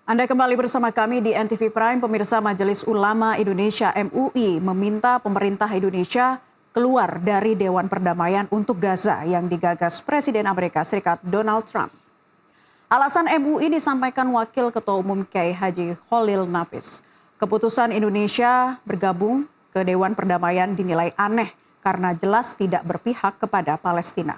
Anda kembali bersama kami di NTV Prime. Pemirsa, Majelis Ulama Indonesia (MUI) meminta pemerintah Indonesia keluar dari Dewan Perdamaian untuk Gaza yang digagas Presiden Amerika Serikat Donald Trump. Alasan MUI disampaikan Wakil Ketua Umum Kiai Haji Khalil Nafis. Keputusan Indonesia bergabung ke Dewan Perdamaian dinilai aneh karena jelas tidak berpihak kepada Palestina.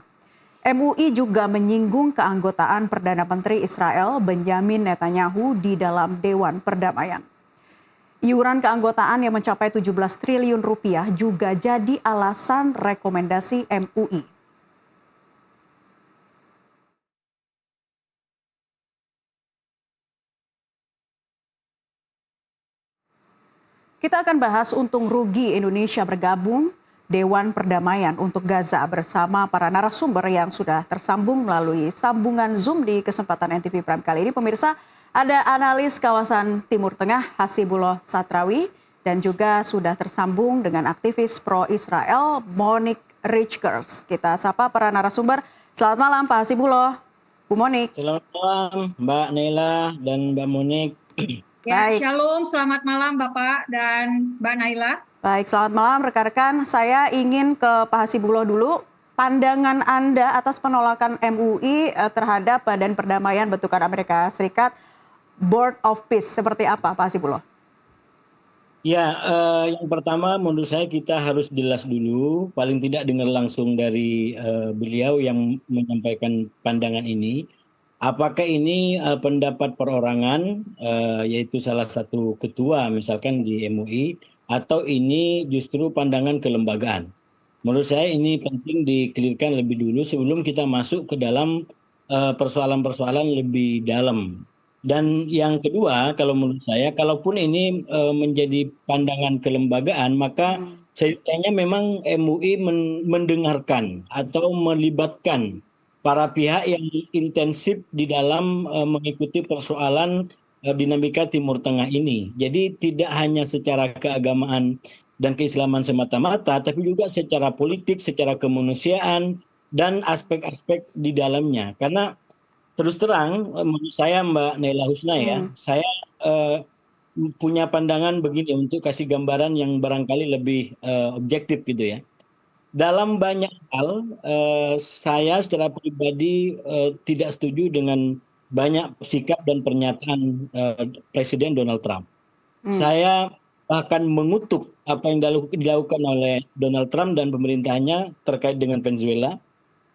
MUI juga menyinggung keanggotaan Perdana Menteri Israel Benjamin Netanyahu di dalam Dewan Perdamaian. Iuran keanggotaan yang mencapai 17 triliun rupiah juga jadi alasan rekomendasi MUI. Kita akan bahas untung rugi Indonesia bergabung Dewan Perdamaian untuk Gaza bersama para narasumber yang sudah tersambung melalui sambungan Zoom di kesempatan NTV Prime kali ini. Pemirsa, ada analis kawasan Timur Tengah Hasibullah Satrawi dan juga sudah tersambung dengan aktivis pro-Israel Monique Richkers. Kita sapa para narasumber. Selamat malam Pak Hasibullah, Bu Monique. Selamat malam Mbak Naila dan Mbak Monique. Ya, Shalom, selamat malam Bapak dan Mbak Naila. Baik, selamat malam rekan-rekan. Saya ingin ke Pak Hasibullah dulu. Pandangan Anda atas penolakan MUI terhadap Badan Perdamaian Bentukan Amerika Serikat, Board of Peace, seperti apa Pak Hasibullah? Ya, yang pertama menurut saya kita harus jelas dulu, paling tidak dengar langsung dari beliau yang menyampaikan pandangan ini. Apakah ini pendapat perorangan, yaitu salah satu ketua misalkan di MUI, atau ini justru pandangan kelembagaan? Menurut saya ini penting dikelirkan lebih dulu sebelum kita masuk ke dalam persoalan-persoalan lebih dalam. Dan yang kedua, kalau menurut saya, kalaupun ini menjadi pandangan kelembagaan, maka seyogyanya memang MUI mendengarkan atau melibatkan para pihak yang intensif di dalam mengikuti persoalan dinamika Timur Tengah ini. Jadi tidak hanya secara keagamaan dan keislaman semata-mata, tapi juga secara politik, secara kemanusiaan, dan aspek-aspek di dalamnya. Karena terus terang, menurut saya Mbak Naila Husna ya, saya punya pandangan begini untuk kasih gambaran yang barangkali lebih objektif gitu ya. Dalam banyak hal, saya secara pribadi tidak setuju dengan banyak sikap dan pernyataan Presiden Donald Trump. Saya bahkan mengutuk apa yang dilakukan oleh Donald Trump dan pemerintahnya terkait dengan Venezuela.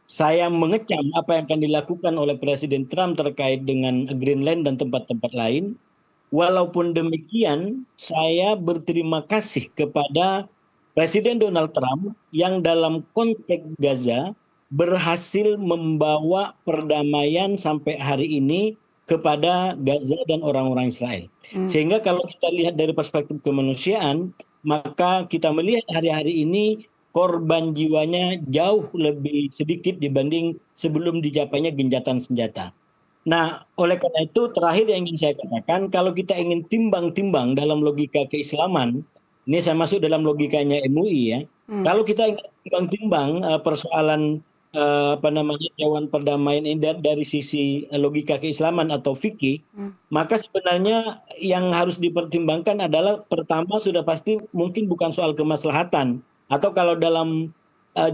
Saya mengecam apa yang akan dilakukan oleh Presiden Trump terkait dengan Greenland dan tempat-tempat lain. Walaupun demikian, saya berterima kasih kepada Presiden Donald Trump yang dalam konteks Gaza berhasil membawa perdamaian sampai hari ini kepada Gaza dan orang-orang Israel. Sehingga kalau kita lihat dari perspektif kemanusiaan, maka kita melihat hari-hari ini korban jiwanya jauh lebih sedikit dibanding sebelum dijapainya gencatan senjata. Nah, oleh karena itu terakhir yang ingin saya katakan, kalau kita ingin timbang-timbang dalam logika keislaman, ini saya masuk dalam logikanya MUI ya. Kalau kita ingin timbang-timbang persoalan Dewan Perdamaian ini dari sisi logika keislaman atau fikih, maka sebenarnya yang harus dipertimbangkan adalah pertama sudah pasti mungkin bukan soal kemaslahatan, atau kalau dalam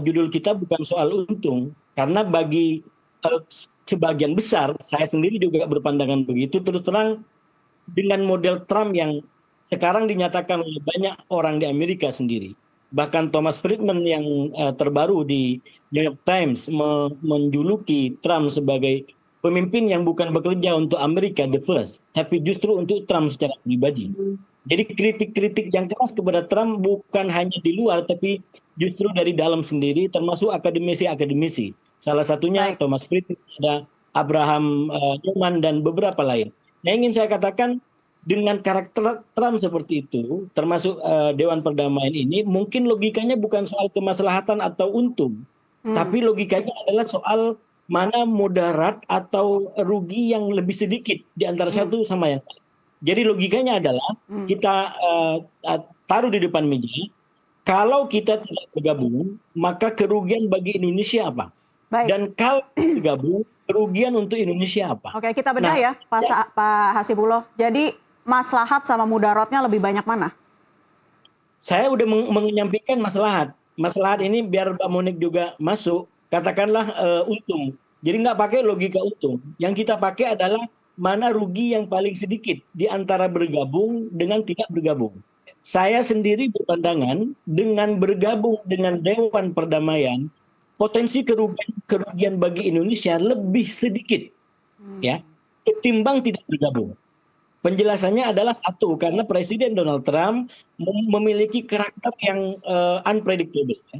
judul kita bukan soal untung, karena bagi sebagian besar, saya sendiri juga berpandangan begitu, terus terang dengan model Trump yang sekarang dinyatakan oleh banyak orang di Amerika sendiri. Bahkan Thomas Friedman yang terbaru di New York Times menjuluki Trump sebagai pemimpin yang bukan bekerja untuk Amerika the first, tapi justru untuk Trump secara pribadi. Jadi kritik-kritik yang keras kepada Trump bukan hanya di luar, tapi justru dari dalam sendiri, termasuk akademisi-akademisi. Salah satunya Thomas Friedman, ada Abraham Newman, dan beberapa lain. Nah, ingin saya katakan, dengan karakter Trump seperti itu, termasuk Dewan Perdamaian ini, mungkin logikanya bukan soal kemaslahatan atau untung, tapi logikanya adalah soal mana mudarat atau rugi yang lebih sedikit di antara satu sama yang lain. Jadi logikanya adalah kita taruh di depan meja, kalau kita tidak bergabung, maka kerugian bagi Indonesia apa? Dan kalau bergabung, kerugian untuk Indonesia apa. Oke, kita bedah Nah, ya, Pak Hasibullah. Jadi maslahat sama mudaratnya lebih banyak mana? saya udah menyampaikan maslahat. Maslahat ini biar Mbak Monik juga masuk, katakanlah untung. Jadi nggak pakai logika untung. Yang kita pakai adalah mana rugi yang paling sedikit di antara bergabung dengan tidak bergabung. Saya sendiri berpandangan dengan bergabung dengan Dewan Perdamaian, potensi kerugian bagi Indonesia lebih sedikit, ya, ketimbang tidak bergabung. Penjelasannya adalah satu, karena Presiden Donald Trump memiliki karakter yang unpredictable. Ya.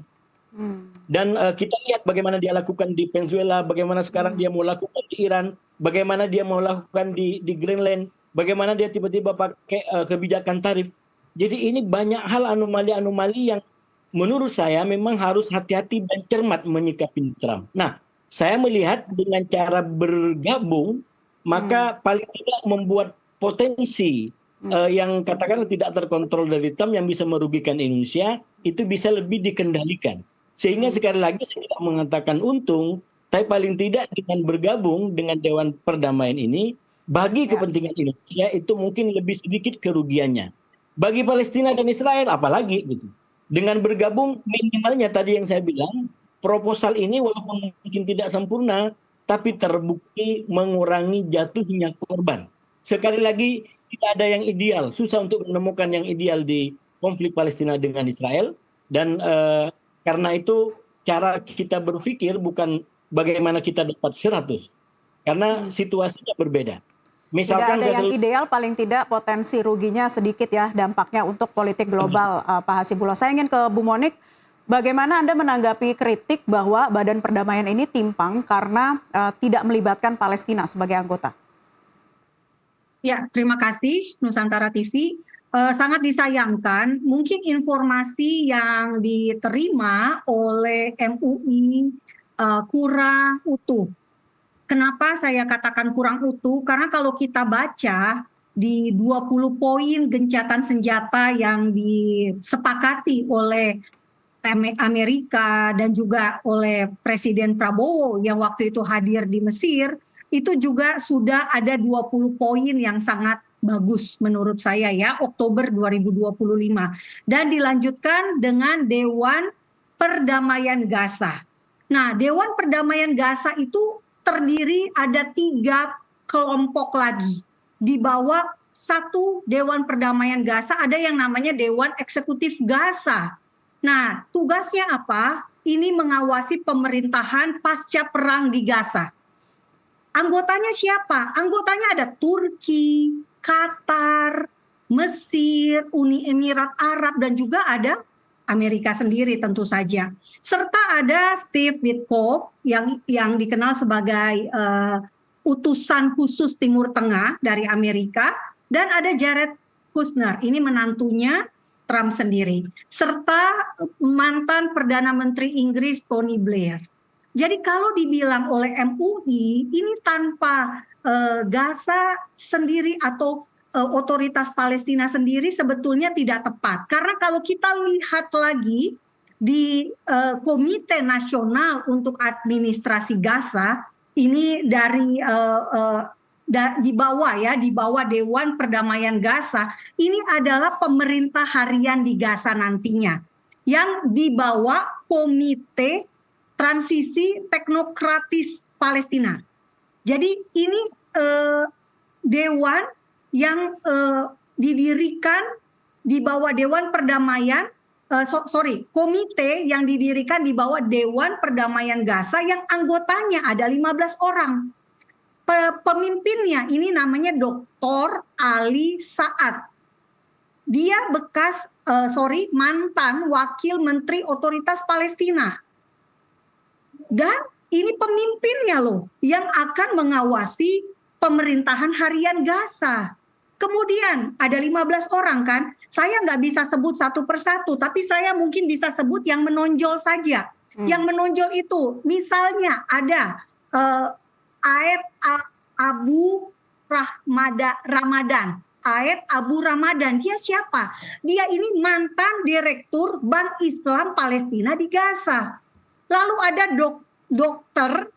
Dan kita lihat bagaimana dia lakukan di Venezuela, bagaimana sekarang dia mau lakukan di Iran, bagaimana dia mau lakukan di Greenland, bagaimana dia tiba-tiba pakai kebijakan tarif. Jadi ini banyak hal anomali-anomali yang menurut saya memang harus hati-hati dan cermat menyikapi Trump. Nah, saya melihat dengan cara bergabung, maka paling tidak membuat potensi yang katakanlah tidak terkontrol dari Trump yang bisa merugikan Indonesia, itu bisa lebih dikendalikan. Sehingga sekali lagi saya tidak mengatakan untung, tapi paling tidak dengan bergabung dengan Dewan Perdamaian ini, bagi kepentingan Indonesia itu mungkin lebih sedikit kerugiannya. Bagi Palestina dan Israel apalagi gitu. Dengan bergabung minimalnya tadi yang saya bilang, proposal ini walaupun mungkin tidak sempurna, tapi terbukti mengurangi jatuhnya korban. Sekali lagi tidak ada yang ideal, susah untuk menemukan yang ideal di konflik Palestina dengan Israel, dan karena itu cara kita berpikir bukan bagaimana kita dapat 100, karena situasinya berbeda. Misalkan tidak ada yang ideal, paling tidak potensi ruginya sedikit ya dampaknya untuk politik global, Pak Hasibullah. Saya ingin ke Bu Monik, bagaimana Anda menanggapi kritik bahwa Badan Perdamaian ini timpang karena tidak melibatkan Palestina sebagai anggota? Ya, terima kasih Nusantara TV. Sangat disayangkan, mungkin informasi yang diterima oleh MUI kurang utuh. Kenapa saya katakan kurang utuh? Karena kalau kita baca di 20 poin gencatan senjata yang disepakati oleh Amerika dan juga oleh Presiden Prabowo yang waktu itu hadir di Mesir, itu juga sudah ada 20 poin yang sangat bagus menurut saya ya, Oktober 2025. Dan dilanjutkan dengan Dewan Perdamaian Gaza. Nah, Dewan Perdamaian Gaza itu terdiri ada 3 kelompok lagi. Di bawah satu Dewan Perdamaian Gaza ada yang namanya Dewan Eksekutif Gaza. Nah, tugasnya apa? Ini mengawasi pemerintahan pasca perang di Gaza. Anggotanya siapa? Anggotanya ada Turki, Qatar, Mesir, Uni Emirat Arab, dan juga ada Amerika sendiri tentu saja. Serta ada Steve Witkoff yang dikenal sebagai utusan khusus Timur Tengah dari Amerika, dan ada Jared Kushner, ini menantunya Trump sendiri, serta mantan Perdana Menteri Inggris Tony Blair. Jadi kalau dibilang oleh MUI, ini tanpa Gaza sendiri atau otoritas Palestina sendiri sebetulnya tidak tepat. Karena kalau kita lihat lagi di Komite Nasional untuk Administrasi Gaza, ini dari di bawah Dewan Perdamaian Gaza, ini adalah pemerintah harian di Gaza nantinya, yang dibawa Komite Transisi Teknokratis Palestina. Jadi ini dewan yang didirikan di bawah Dewan Perdamaian, komite yang didirikan di bawah Dewan Perdamaian Gaza yang anggotanya ada 15 orang. Pemimpinnya ini namanya Dr. Ali Saad. Dia mantan Wakil Menteri Otoritas Palestina. Dan ini pemimpinnya loh yang akan mengawasi pemerintahan harian Gaza. Kemudian ada 15 orang kan, saya nggak bisa sebut satu persatu, tapi saya mungkin bisa sebut yang menonjol saja. Yang menonjol itu misalnya ada Aed Abu Ramadan. Aed Abu Ramadan, dia siapa? Dia ini mantan direktur Bank Islam Palestina di Gaza. Lalu ada Dr.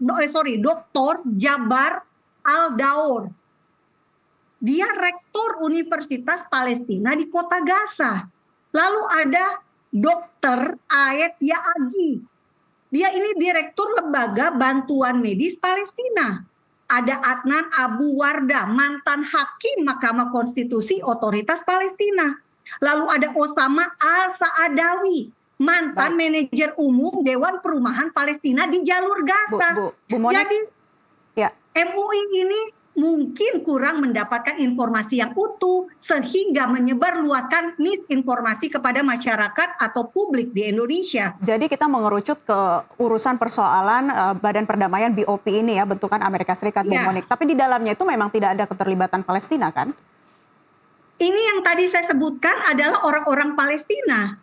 Jabar Al-Daur. Dia rektor Universitas Palestina di kota Gaza. Lalu ada Dr. Ayet Yaagi. Dia ini direktur Lembaga Bantuan Medis Palestina. Ada Adnan Abu Warda, mantan hakim Mahkamah Konstitusi Otoritas Palestina. Lalu ada Osama Al-Saadawi, mantan manajer umum Dewan Perumahan Palestina di Jalur Gaza. Bu Monik, jadi ya. MUI ini mungkin kurang mendapatkan informasi yang utuh sehingga menyebarluaskan misinformasi kepada masyarakat atau publik di Indonesia. Jadi kita mengerucut ke urusan persoalan Badan Perdamaian BOP ini ya, bentukan Amerika Serikat, Bu Monik. Tapi di dalamnya itu memang tidak ada keterlibatan Palestina kan? Ini yang tadi saya sebutkan adalah orang-orang Palestina.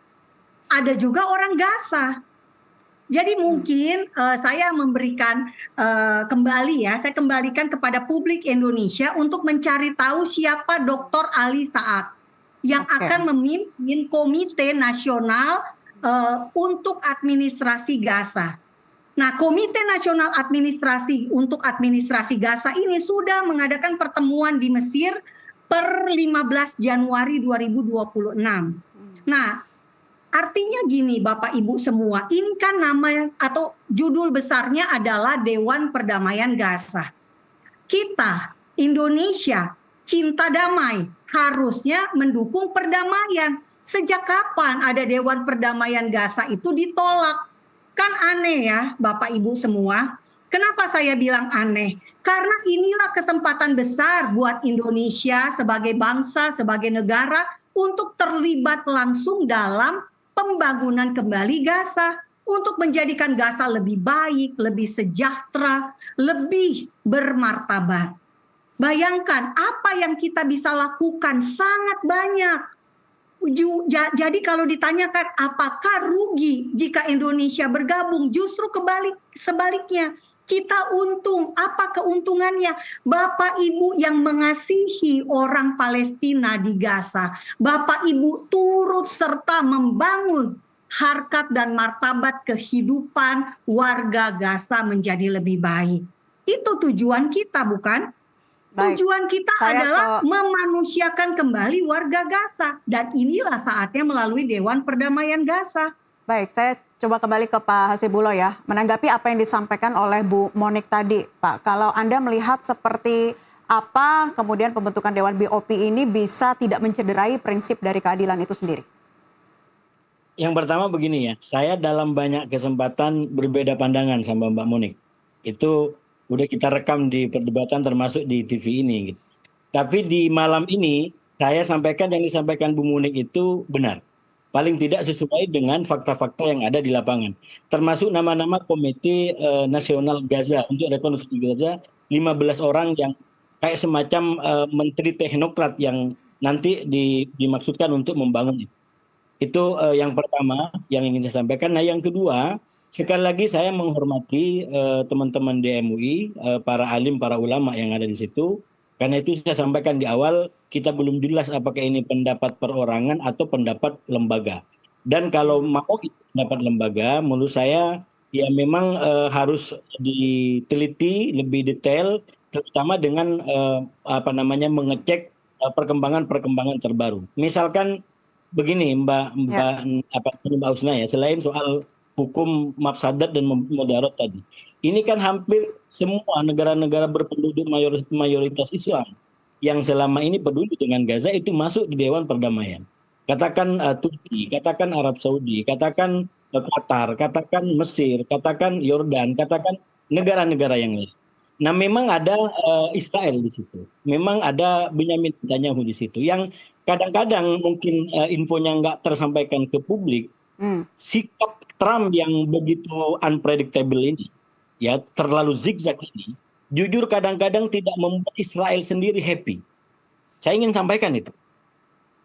Ada juga orang Gaza. Jadi mungkin saya memberikan kembali ya, saya kembalikan kepada publik Indonesia untuk mencari tahu siapa Dr. Ali Saad yang akan memimpin Komite Nasional untuk Administrasi Gaza. Nah, Komite Nasional untuk Administrasi Gaza ini sudah mengadakan pertemuan di Mesir per 15 Januari 2026. Nah, artinya gini Bapak Ibu semua, ini kan nama atau judul besarnya adalah Dewan Perdamaian Gaza. Kita, Indonesia, cinta damai, harusnya mendukung perdamaian. Sejak kapan ada Dewan Perdamaian Gaza itu ditolak? Kan aneh ya Bapak Ibu semua. Kenapa saya bilang aneh? Karena inilah kesempatan besar buat Indonesia sebagai bangsa, sebagai negara untuk terlibat langsung dalam pembangunan kembali Gaza untuk menjadikan Gaza lebih baik, lebih sejahtera, lebih bermartabat. Bayangkan apa yang kita bisa lakukan sangat banyak. Jadi kalau ditanyakan apakah rugi jika Indonesia bergabung, justru sebaliknya. Kita untung. Apa keuntungannya? Bapak Ibu yang mengasihi orang Palestina di Gaza, Bapak Ibu turut serta membangun harkat dan martabat kehidupan warga Gaza menjadi lebih baik. Itu tujuan kita, bukan? Tujuan kita adalah memanusiakan kembali warga Gaza. Dan inilah saatnya melalui Dewan Perdamaian Gaza. Baik, saya coba kembali ke Pak Hasibulo ya. Menanggapi apa yang disampaikan oleh Bu Monik tadi, Pak. Kalau Anda melihat seperti apa kemudian pembentukan Dewan BOP ini bisa tidak mencederai prinsip dari keadilan itu sendiri? Yang pertama begini ya, saya dalam banyak kesempatan berbeda pandangan sama Mbak Monik. Itu udah kita rekam di perdebatan termasuk di TV ini. Gitu. Tapi di malam ini saya sampaikan yang disampaikan Bu Monik itu benar. Paling tidak sesuai dengan fakta-fakta yang ada di lapangan. Termasuk nama-nama Komite Nasional Gaza untuk Rekonstruksi Gaza, 15 orang yang kayak semacam menteri teknokrat yang nanti dimaksudkan untuk membangun itu. Itu yang pertama yang ingin saya sampaikan. Nah yang kedua, sekali lagi saya menghormati teman-teman di MUI, para alim, para ulama yang ada di situ. Karena itu saya sampaikan di awal, kita belum jelas apakah ini pendapat perorangan atau pendapat lembaga. Dan kalau mau pendapat lembaga, menurut saya ya memang harus diteliti lebih detail, terutama dengan mengecek perkembangan-perkembangan terbaru. Misalkan begini Mbak Husna ya, selain soal hukum mafsadat dan mudarat tadi. Ini kan hampir semua negara-negara berpenduduk mayoritas Islam yang selama ini peduli dengan Gaza itu masuk di Dewan Perdamaian. Katakan Turki, katakan Arab Saudi, katakan Qatar, katakan Mesir, katakan Yordan, katakan negara-negara yang lain. Nah memang ada Israel di situ. Memang ada Benyamin Netanyahu di situ. Yang kadang-kadang mungkin infonya nggak tersampaikan ke publik. Sikap Trump yang begitu unpredictable ini, ya terlalu zigzag ini, jujur kadang-kadang tidak membuat Israel sendiri happy. Saya ingin sampaikan itu.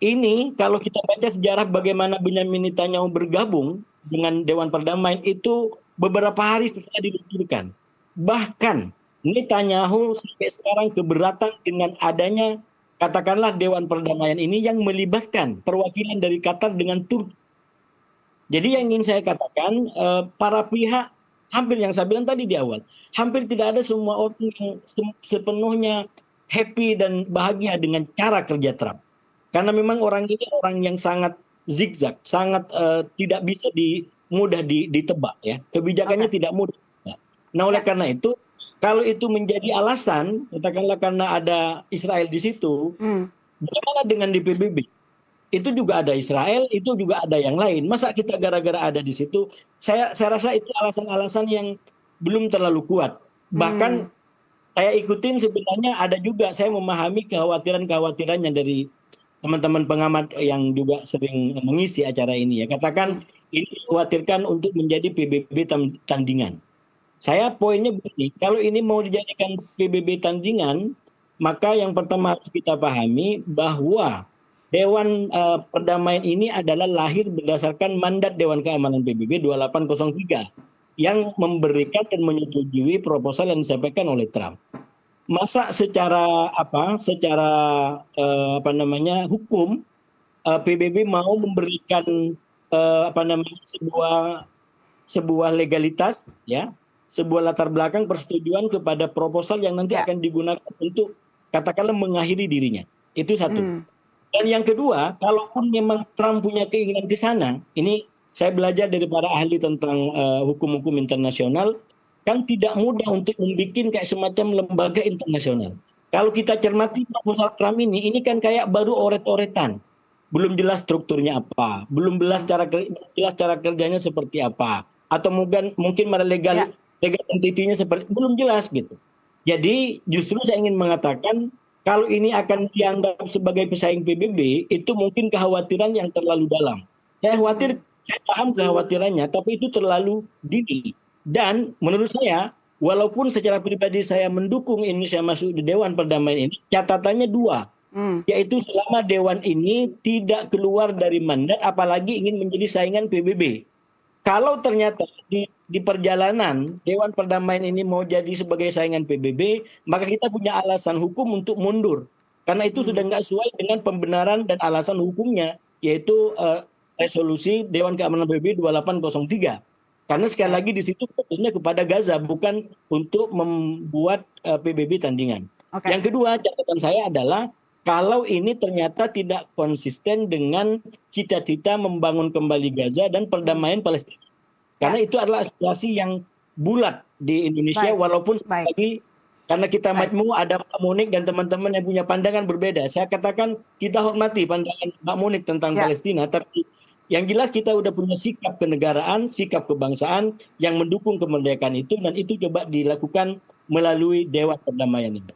Ini kalau kita baca sejarah bagaimana Benyamin Netanyahu bergabung dengan Dewan Perdamaian itu beberapa hari setelah diluncurkan. Bahkan Netanyahu sampai sekarang keberatan dengan adanya katakanlah Dewan Perdamaian ini yang melibatkan perwakilan dari Qatar dengan Turki. Jadi yang ingin saya katakan, para pihak hampir yang saya bilang tadi di awal, hampir tidak ada semua orang yang sepenuhnya happy dan bahagia dengan cara kerja Trump. Karena memang orang ini orang yang sangat zigzag, sangat tidak bisa mudah ditebak ya. Kebijakannya Oke. tidak mudah. Nah, oleh Ya. karena itu, kalau itu menjadi alasan, katakanlah karena ada Israel di situ, Hmm. bagaimana dengan di PBB? Itu juga ada Israel, itu juga ada yang lain. Masa kita gara-gara ada di situ? Saya rasa itu alasan-alasan yang belum terlalu kuat. Hmm. Bahkan saya ikutin sebenarnya ada juga, saya memahami kekhawatiran-kekhawatirannya dari teman-teman pengamat yang juga sering mengisi acara ini ya. Katakan ini dikhawatirkan untuk menjadi PBB tandingan. Saya poinnya begini, kalau ini mau dijadikan PBB tandingan, maka yang pertama harus kita pahami bahwa Dewan Perdamaian ini adalah lahir berdasarkan mandat Dewan Keamanan PBB 2803 yang memberikan dan menyetujui proposal yang disampaikan oleh Trump. Masa secara hukum PBB mau memberikan sebuah legalitas ya, sebuah latar belakang persetujuan kepada proposal yang nanti Ya. akan digunakan untuk katakanlah mengakhiri dirinya. Itu satu. Hmm. Dan yang kedua, kalaupun memang Trump punya keinginan ke sana, ini saya belajar dari para ahli tentang hukum-hukum internasional, kan tidak mudah untuk membuat kayak semacam lembaga internasional. Kalau kita cermati proposal Trump ini kan kayak baru oret-oretan. Belum jelas strukturnya apa, belum jelas cara kerjanya seperti apa, atau mungkin pada Ya. legal entity-nya seperti belum jelas gitu. Jadi justru saya ingin mengatakan kalau ini akan dianggap sebagai pesaing PBB, itu mungkin kekhawatiran yang terlalu dalam. Saya khawatir, saya paham kekhawatirannya, tapi itu terlalu dini. Dan menurut saya, walaupun secara pribadi saya mendukung Indonesia masuk di Dewan Perdamaian ini, catatannya dua, Hmm. yaitu selama Dewan ini tidak keluar dari mandat, apalagi ingin menjadi saingan PBB. Kalau ternyata di perjalanan Dewan Perdamaian ini mau jadi sebagai saingan PBB, maka kita punya alasan hukum untuk mundur. Karena itu sudah nggak sesuai dengan pembenaran dan alasan hukumnya, yaitu resolusi Dewan Keamanan PBB 2803. Karena sekali lagi di situ fokusnya kepada Gaza, bukan untuk membuat PBB tandingan. Oke. Yang kedua, catatan saya adalah kalau ini ternyata tidak konsisten dengan cita-cita membangun kembali Gaza dan perdamaian Palestina. Karena itu adalah aspirasi yang bulat di Indonesia, Baik. walaupun Baik. lagi karena kita Baik. majmu ada Pak Munik dan teman-teman yang punya pandangan berbeda. Saya katakan kita hormati pandangan Pak Munik tentang Ya. Palestina, tapi yang jelas kita udah punya sikap kenegaraan, sikap kebangsaan yang mendukung kemerdekaan itu, dan itu coba dilakukan melalui Dewan Perdamaian ini.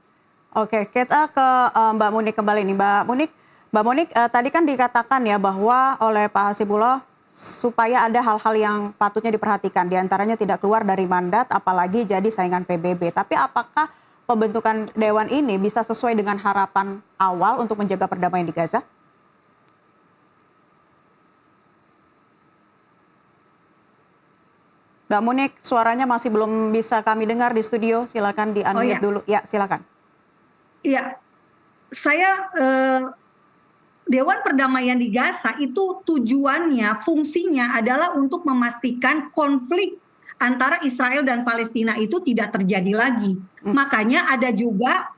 Oke, kita ke Mbak Munik kembali nih. Mbak Munik, tadi kan dikatakan ya bahwa oleh Pak Hasibullah supaya ada hal-hal yang patutnya diperhatikan, diantaranya tidak keluar dari mandat, apalagi jadi saingan PBB. Tapi apakah pembentukan Dewan ini bisa sesuai dengan harapan awal untuk menjaga perdamaian di Gaza? Mbak Munik, suaranya masih belum bisa kami dengar di studio. Silakan di-unmute dulu. Ya, silakan. Iya, saya Dewan Perdamaian di Gaza itu tujuannya, fungsinya adalah untuk memastikan konflik antara Israel dan Palestina itu tidak terjadi lagi. Makanya ada juga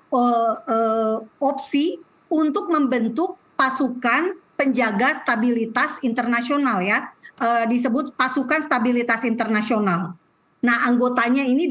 opsi untuk membentuk pasukan penjaga stabilitas internasional ya, disebut pasukan stabilitas internasional. Nah, anggotanya ini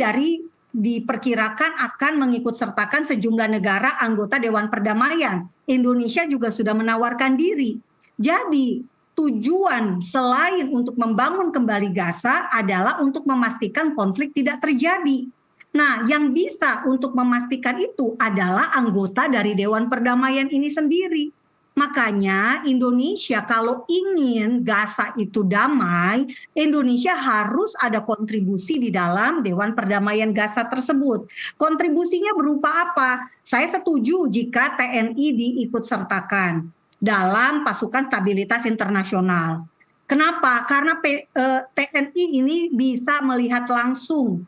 diperkirakan akan mengikut sertakan sejumlah negara anggota Dewan Perdamaian. Indonesia juga sudah menawarkan diri. Jadi tujuan selain untuk membangun kembali Gaza adalah untuk memastikan konflik tidak terjadi. Nah, yang bisa untuk memastikan itu adalah anggota dari Dewan Perdamaian ini sendiri. Makanya Indonesia kalau ingin Gaza itu damai, Indonesia harus ada kontribusi di dalam Dewan Perdamaian Gaza tersebut. Kontribusinya berupa apa? Saya setuju jika TNI diikutsertakan dalam pasukan stabilitas internasional. Kenapa? Karena TNI ini bisa melihat langsung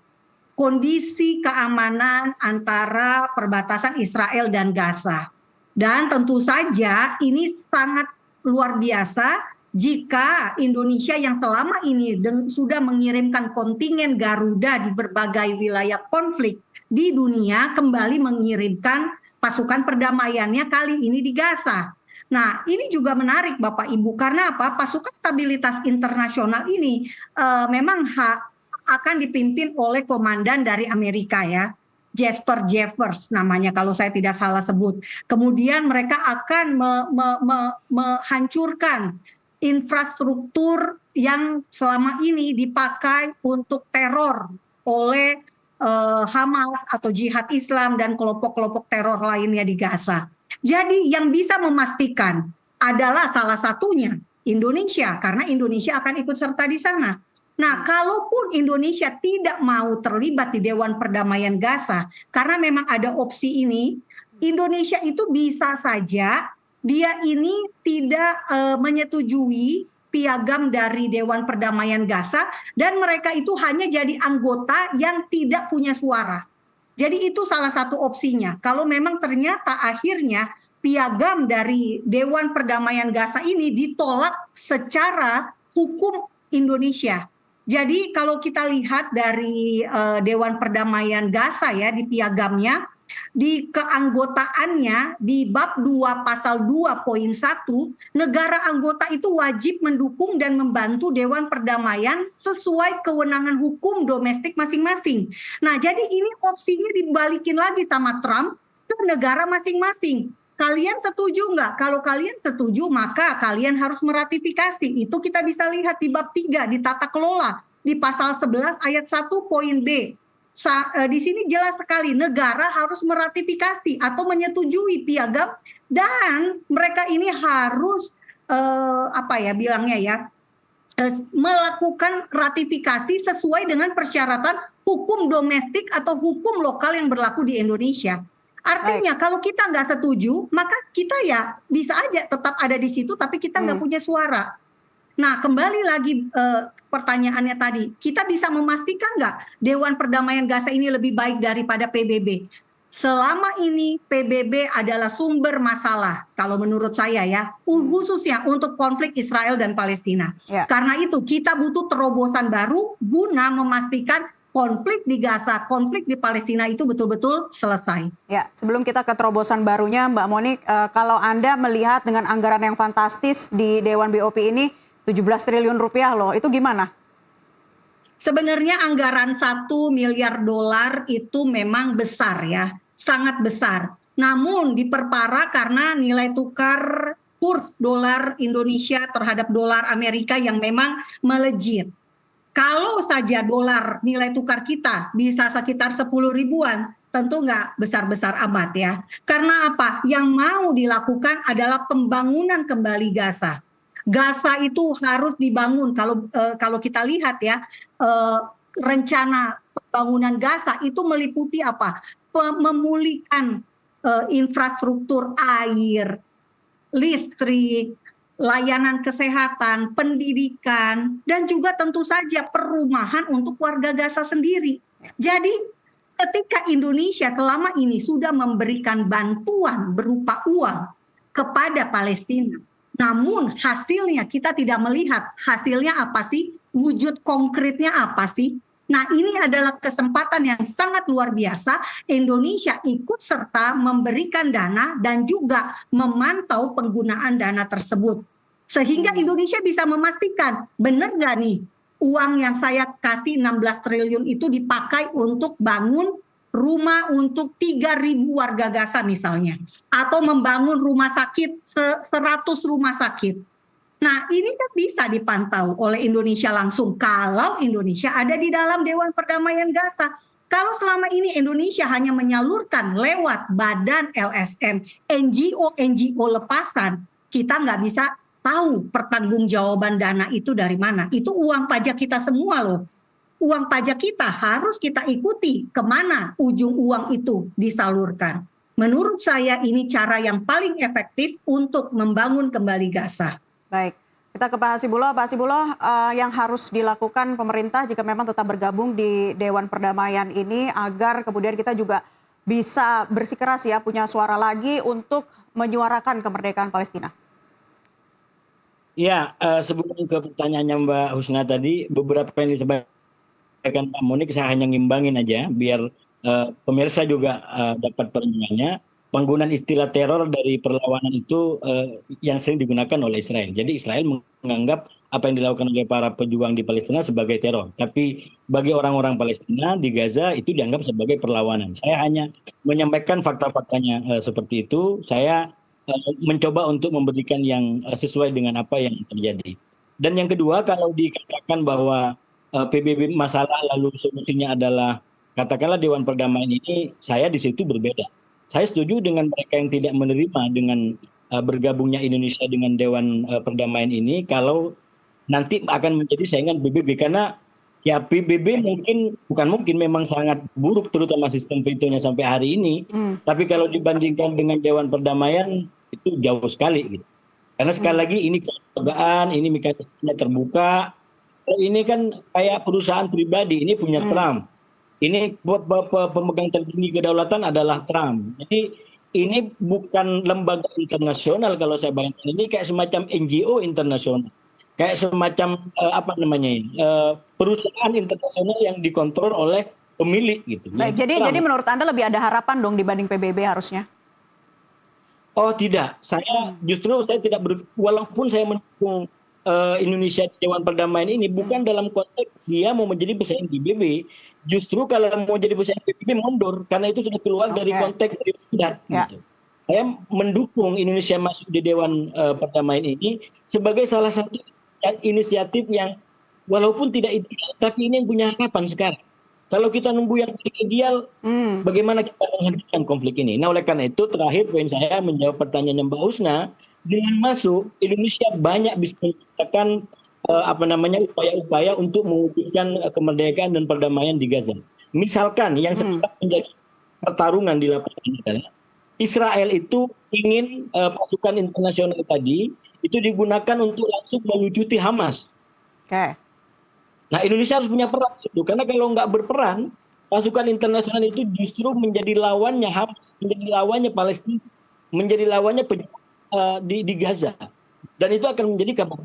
kondisi keamanan antara perbatasan Israel dan Gaza. Dan tentu saja ini sangat luar biasa jika Indonesia yang selama ini sudah mengirimkan kontingen Garuda di berbagai wilayah konflik di dunia kembali mengirimkan pasukan perdamaiannya kali ini di Gaza. Nah, ini juga menarik Bapak Ibu, karena apa? Pasukan stabilitas internasional ini memang akan dipimpin oleh komandan dari Amerika ya, Jasper Jeffers namanya kalau saya tidak salah sebut. Kemudian mereka akan menghancurkan infrastruktur yang selama ini dipakai untuk teror oleh Hamas atau Jihad Islam dan kelompok-kelompok teror lainnya di Gaza. Jadi yang bisa memastikan adalah salah satunya Indonesia, karena Indonesia akan ikut serta di sana. Nah, kalaupun Indonesia tidak mau terlibat di Dewan Perdamaian Gaza, karena memang ada opsi ini, Indonesia itu bisa saja dia ini tidak menyetujui piagam dari Dewan Perdamaian Gaza, dan mereka itu hanya jadi anggota yang tidak punya suara. Jadi itu salah satu opsinya. Kalau memang ternyata akhirnya piagam dari Dewan Perdamaian Gaza ini ditolak secara hukum Indonesia. Jadi kalau kita lihat dari Dewan Perdamaian Gaza ya di piagamnya, di keanggotaannya di bab 2 pasal 2.1, negara anggota itu wajib mendukung dan membantu Dewan Perdamaian sesuai kewenangan hukum domestik masing-masing. Nah, jadi ini opsinya dibalikin lagi sama Trump ke negara masing-masing. Kalian setuju nggak? Kalau kalian setuju, maka kalian harus meratifikasi. Itu kita bisa lihat di bab 3 di tata kelola di pasal 11 ayat 1 poin B. Di sini jelas sekali negara harus meratifikasi atau menyetujui piagam, dan mereka ini harus melakukan ratifikasi sesuai dengan persyaratan hukum domestik atau hukum lokal yang berlaku di Indonesia. Artinya kalau kita nggak setuju, maka kita ya bisa aja tetap ada di situ tapi kita nggak punya suara. Nah, kembali lagi pertanyaannya tadi, kita bisa memastikan nggak Dewan Perdamaian Gaza ini lebih baik daripada PBB? Selama ini PBB adalah sumber masalah, kalau menurut saya ya, khususnya untuk konflik Israel dan Palestina. Ya. Karena itu kita butuh terobosan baru guna memastikan konflik di Gaza, konflik di Palestina itu betul-betul selesai. Ya, sebelum kita ke terobosan barunya, Mbak Monik, kalau Anda melihat dengan anggaran yang fantastis di Dewan BOP ini, 17 triliun rupiah loh, itu gimana? Sebenarnya anggaran 1 miliar dolar itu memang besar ya, sangat besar. Namun diperparah karena nilai tukar kurs dolar Indonesia terhadap dolar Amerika yang memang melejit. Kalau saja dolar nilai tukar kita bisa sekitar 10 ribuan, tentu nggak besar-besar amat ya. Karena apa? Yang mau dilakukan adalah pembangunan kembali Gaza. Gaza itu harus dibangun. Kalau kita lihat ya, rencana pembangunan Gaza itu meliputi apa? Memulihkan infrastruktur air, listrik, layanan kesehatan, pendidikan, dan juga tentu saja perumahan untuk warga Gaza sendiri. Jadi ketika Indonesia selama ini sudah memberikan bantuan berupa uang kepada Palestina, namun hasilnya kita tidak melihat hasilnya apa sih, wujud konkretnya apa sih. Nah, ini adalah kesempatan yang sangat luar biasa Indonesia ikut serta memberikan dana dan juga memantau penggunaan dana tersebut. Sehingga Indonesia bisa memastikan benar nggak nih uang yang saya kasih 16 triliun itu dipakai untuk bangun rumah untuk 3.000 warga Gaza misalnya. Atau membangun rumah sakit 100 rumah sakit. Nah, ini kan bisa dipantau oleh Indonesia langsung kalau Indonesia ada di dalam Dewan Perdamaian Gaza. Kalau selama ini Indonesia hanya menyalurkan lewat badan LSM, NGO lepasan, kita nggak bisa tahu pertanggungjawaban dana itu dari mana. Itu uang pajak kita semua loh. Uang pajak kita harus kita ikuti kemana ujung uang itu disalurkan. Menurut saya ini cara yang paling efektif untuk membangun kembali Gaza. Baik, kita ke Pak Hasibuloh. Pak Hasibuloh, yang harus dilakukan pemerintah jika memang tetap bergabung di Dewan Perdamaian ini agar kemudian kita juga bisa bersikeras ya, punya suara lagi untuk menyuarakan kemerdekaan Palestina. Ya, sebelum ke pertanyaannya Mbak Husna tadi, beberapa yang disampaikan Pak Monik saya hanya ngimbangin aja biar pemirsa juga dapat perenungannya. Penggunaan istilah teror dari perlawanan itu yang sering digunakan oleh Israel. Jadi Israel menganggap apa yang dilakukan oleh para pejuang di Palestina sebagai teror. Tapi bagi orang-orang Palestina di Gaza itu dianggap sebagai perlawanan. Saya hanya menyampaikan fakta-faktanya seperti itu. Saya mencoba untuk memberikan yang sesuai dengan apa yang terjadi. Dan yang kedua, kalau dikatakan bahwa PBB masalah lalu solusinya adalah katakanlah Dewan Perdamaian ini, saya di situ berbeda. Saya setuju dengan mereka yang tidak menerima dengan bergabungnya Indonesia dengan Dewan Perdamaian ini kalau nanti akan menjadi saingan PBB karena ya PBB mungkin bukan mungkin memang sangat buruk terutama sistem vetonya sampai hari ini. Hmm. Tapi kalau dibandingkan dengan Dewan Perdamaian itu jauh sekali gitu. Karena sekali lagi ini kelembagaan, ini mekanismenya terbuka. Kalau ini kan kayak perusahaan pribadi, ini punya Trump. Ini pemegang tertinggi kedaulatan adalah Trump. Jadi ini bukan lembaga internasional kalau saya bayangkan. Ini kayak semacam NGO internasional. Kayak semacam apa namanya ini, perusahaan internasional yang dikontrol oleh pemilik gitu. Baik, yaitu jadi Trump. menurut Anda lebih ada harapan dong dibanding PBB harusnya? Oh tidak, saya justru saya tidak walaupun saya mendukung Indonesia di Dewan Perdamaian ini bukan dalam konteks dia mau menjadi pesaing PBB, justru kalau mau jadi pesaing PBB mundur karena itu sudah keluar dari Oke. konteks dari mandat, Ya. gitu. Saya mendukung Indonesia masuk di Dewan Perdamaian ini sebagai salah satu inisiatif yang walaupun tidak ideal, tapi ini yang punya harapan sekarang. Kalau kita nunggu yang ideal, Hmm. bagaimana kita menghentikan konflik ini? Nah, oleh karena itu terakhir poin saya menjawab pertanyaan Mbak Husna, dengan masuk Indonesia banyak bisa menciptakan apa namanya upaya-upaya untuk mewujudkan kemerdekaan dan perdamaian di Gaza. Misalkan yang sekarang menjadi pertarungan di lapangan adalah Israel itu ingin pasukan internasional tadi itu digunakan untuk langsung melucuti Hamas. Oke. Nah, Indonesia harus punya peran di situ karena kalau nggak berperan, pasukan internasional itu justru menjadi lawannya Hamas, menjadi lawannya Palestina, menjadi lawannya di Gaza, dan itu akan menjadi kabar.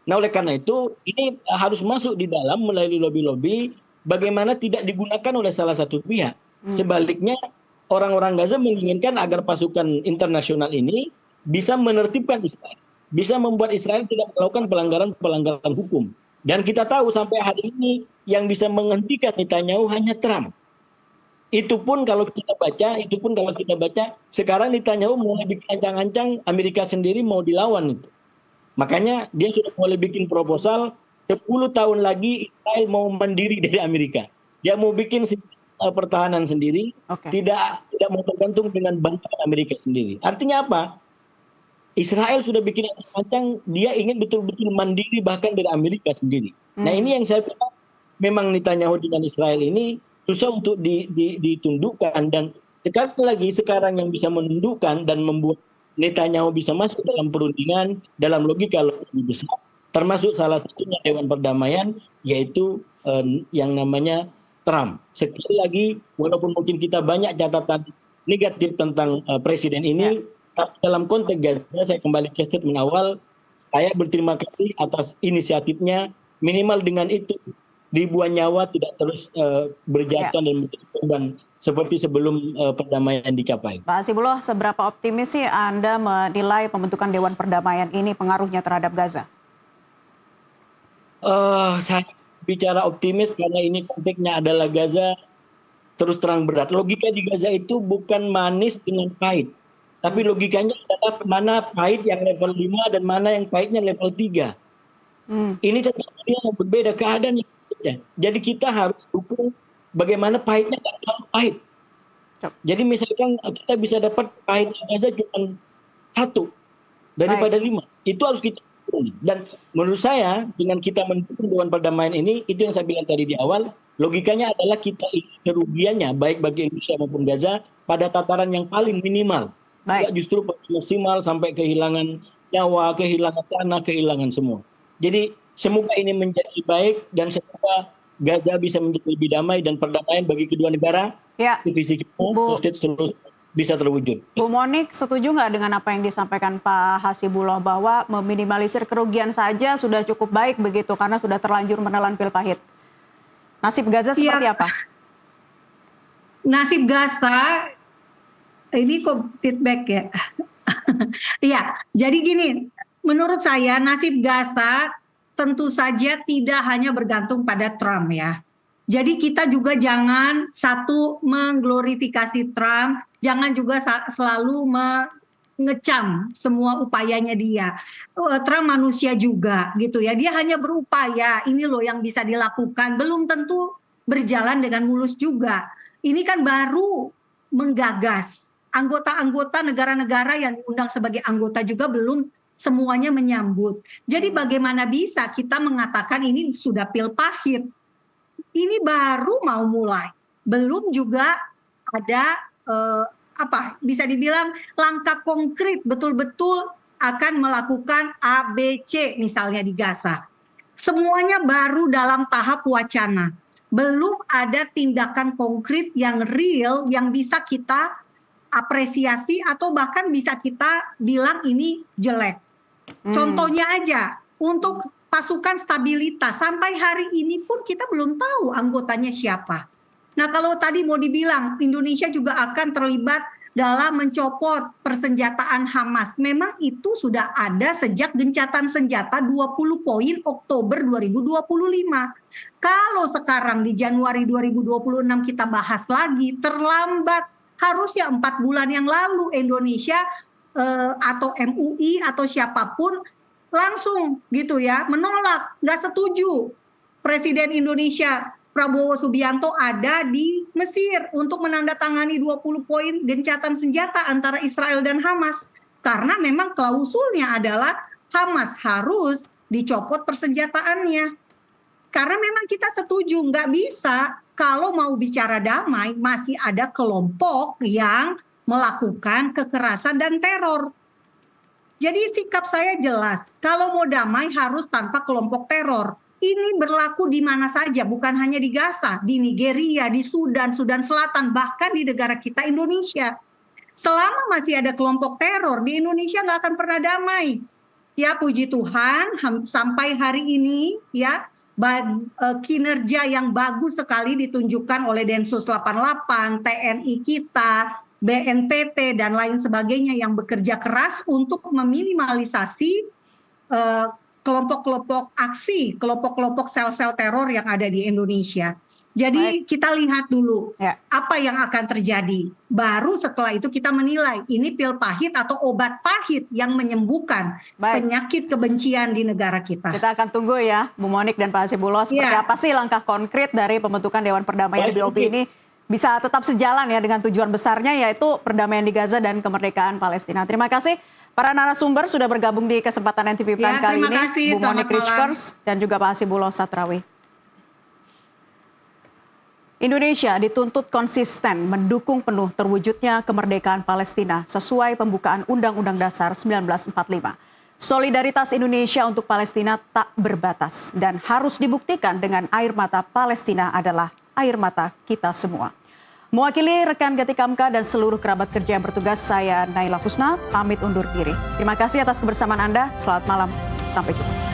Nah, oleh karena itu ini harus masuk di dalam melalui lobby-lobby, bagaimana tidak digunakan oleh salah satu pihak. Sebaliknya, orang-orang Gaza menginginkan agar pasukan internasional ini bisa menertibkan Israel, bisa membuat Israel tidak melakukan pelanggaran-pelanggaran hukum. Dan kita tahu sampai hari ini yang bisa menghentikan Netanyahu hanya Trump. Itu pun kalau kita baca, sekarang Netanyahu mulai bikin ancang-ancang Amerika sendiri mau dilawan itu. Makanya dia sudah mulai bikin proposal 10 tahun lagi Israel mau mandiri dari Amerika. Dia mau bikin sistem pertahanan sendiri, Oke. tidak mau tergantung dengan bantuan Amerika sendiri. Artinya apa? Israel sudah bikin ancang-ancang, dia ingin betul-betul mandiri bahkan dari Amerika sendiri. Nah, ini yang saya pikir memang Netanyahu dengan Israel ini susah untuk ditundukkan, dan sekali lagi sekarang yang bisa menundukkan dan membuat Netanyahu bisa masuk dalam perundingan dalam logika lebih besar, termasuk salah satunya Dewan Perdamaian, yaitu yang namanya Trump. Sekali lagi, walaupun mungkin kita banyak catatan negatif tentang presiden ini, tapi dalam konteks Gaza, saya kembali ke statement awal, saya berterima kasih atas inisiatifnya, minimal dengan itu ribuan nyawa tidak terus berjatuhan dan menjadi korban seperti sebelum perdamaian dicapai. Pak Hasibuloh, seberapa optimis sih Anda menilai pembentukan Dewan Perdamaian ini pengaruhnya terhadap Gaza? Saya bicara optimis karena ini konteksnya adalah Gaza, terus terang berat. Logika di Gaza itu bukan manis dengan pahit. Tapi logikanya adalah mana pahit yang level 5 dan mana yang pahitnya level 3. Ini tetap yang berbeda, keadaan yang berbeda. Jadi kita harus dukung bagaimana pahitnya tidak terlalu pahit. Jadi misalkan kita bisa dapat pahitnya Gaza cuma 1 daripada 5. Itu harus kita dukung. Dan menurut saya dengan kita mendukung Dewan Perdamaian ini, itu yang saya bilang tadi di awal, logikanya adalah kita ingin kerugiannya baik bagi Indonesia maupun Gaza pada tataran yang paling minimal. Tidak justru maksimal sampai kehilangan nyawa, kehilangan tanah, kehilangan semua. Jadi semoga ini menjadi baik dan semoga Gaza bisa menjadi lebih damai dan perdamaian bagi kedua negara. Ya, Visi kita, bisa terwujud. Bu Monik, setuju nggak dengan apa yang disampaikan Pak Hasibullah bahwa meminimalisir kerugian saja sudah cukup baik begitu karena sudah terlanjur menelan pil pahit? Nasib Gaza seperti apa? Nasib Gaza, ini kok feedback ya? Iya, jadi gini, menurut saya nasib Gaza tentu saja tidak hanya bergantung pada Trump ya. Jadi kita juga jangan satu mengglorifikasi Trump, jangan juga selalu mengecam semua upayanya dia. Trump manusia juga gitu ya, dia hanya berupaya, ini loh yang bisa dilakukan, belum tentu berjalan dengan mulus juga. Ini kan baru menggagas, anggota-anggota negara-negara yang diundang sebagai anggota juga belum semuanya menyambut. Jadi bagaimana bisa kita mengatakan ini sudah pil pahit? Ini baru mau mulai, belum juga ada bisa dibilang langkah konkret betul-betul akan melakukan A, B, C misalnya di Gaza. Semuanya baru dalam tahap wacana, belum ada tindakan konkret yang real yang bisa kita apresiasi atau bahkan bisa kita bilang ini jelek. Contohnya aja, untuk pasukan stabilitas, sampai hari ini pun kita belum tahu anggotanya siapa. Nah kalau tadi mau dibilang Indonesia juga akan terlibat dalam mencopot persenjataan Hamas, memang itu sudah ada sejak gencatan senjata 20 poin Oktober 2025. Kalau sekarang di Januari 2026 kita bahas lagi, terlambat. Harusnya 4 bulan yang lalu Indonesia atau MUI atau siapapun langsung gitu ya menolak, nggak setuju. Presiden Indonesia Prabowo Subianto ada di Mesir untuk menandatangani 20 poin gencatan senjata antara Israel dan Hamas. Karena memang klausulnya adalah Hamas harus dicopot persenjataannya. Karena memang kita setuju, nggak bisa kalau mau bicara damai masih ada kelompok yang melakukan kekerasan dan teror. Jadi sikap saya jelas, kalau mau damai harus tanpa kelompok teror. Ini berlaku di mana saja, bukan hanya di Gaza, di Nigeria, di Sudan, Sudan Selatan, bahkan di negara kita Indonesia. Selama masih ada kelompok teror, di Indonesia nggak akan pernah damai. Ya puji Tuhan, sampai hari ini ya kinerja yang bagus sekali ditunjukkan oleh Densus 88, TNI kita, BNPT dan lain sebagainya yang bekerja keras untuk meminimalisasi kelompok-kelompok aksi, kelompok-kelompok sel-sel teror yang ada di Indonesia. Jadi kita lihat dulu apa yang akan terjadi. Baru setelah itu kita menilai ini pil pahit atau obat pahit yang menyembuhkan penyakit kebencian di negara kita. Kita akan tunggu ya, Bu Monik dan Pak Hasibullah, seperti apa sih langkah konkret dari pembentukan Dewan Perdamaian PBB ini bisa tetap sejalan ya dengan tujuan besarnya yaitu perdamaian di Gaza dan kemerdekaan Palestina. Terima kasih para narasumber sudah bergabung di kesempatan NTV Prime kali ini. Kasih, Bu Monik Richkers dan juga Pak Hasibullah Satrawi. Indonesia dituntut konsisten mendukung penuh terwujudnya kemerdekaan Palestina sesuai pembukaan Undang-Undang Dasar 1945. Solidaritas Indonesia untuk Palestina tak berbatas dan harus dibuktikan dengan air mata Palestina adalah air mata kita semua. Mewakili rekan Gatikamka dan seluruh kerabat kerja yang bertugas, saya Naila Husna, pamit undur diri. Terima kasih atas kebersamaan Anda, selamat malam, sampai jumpa.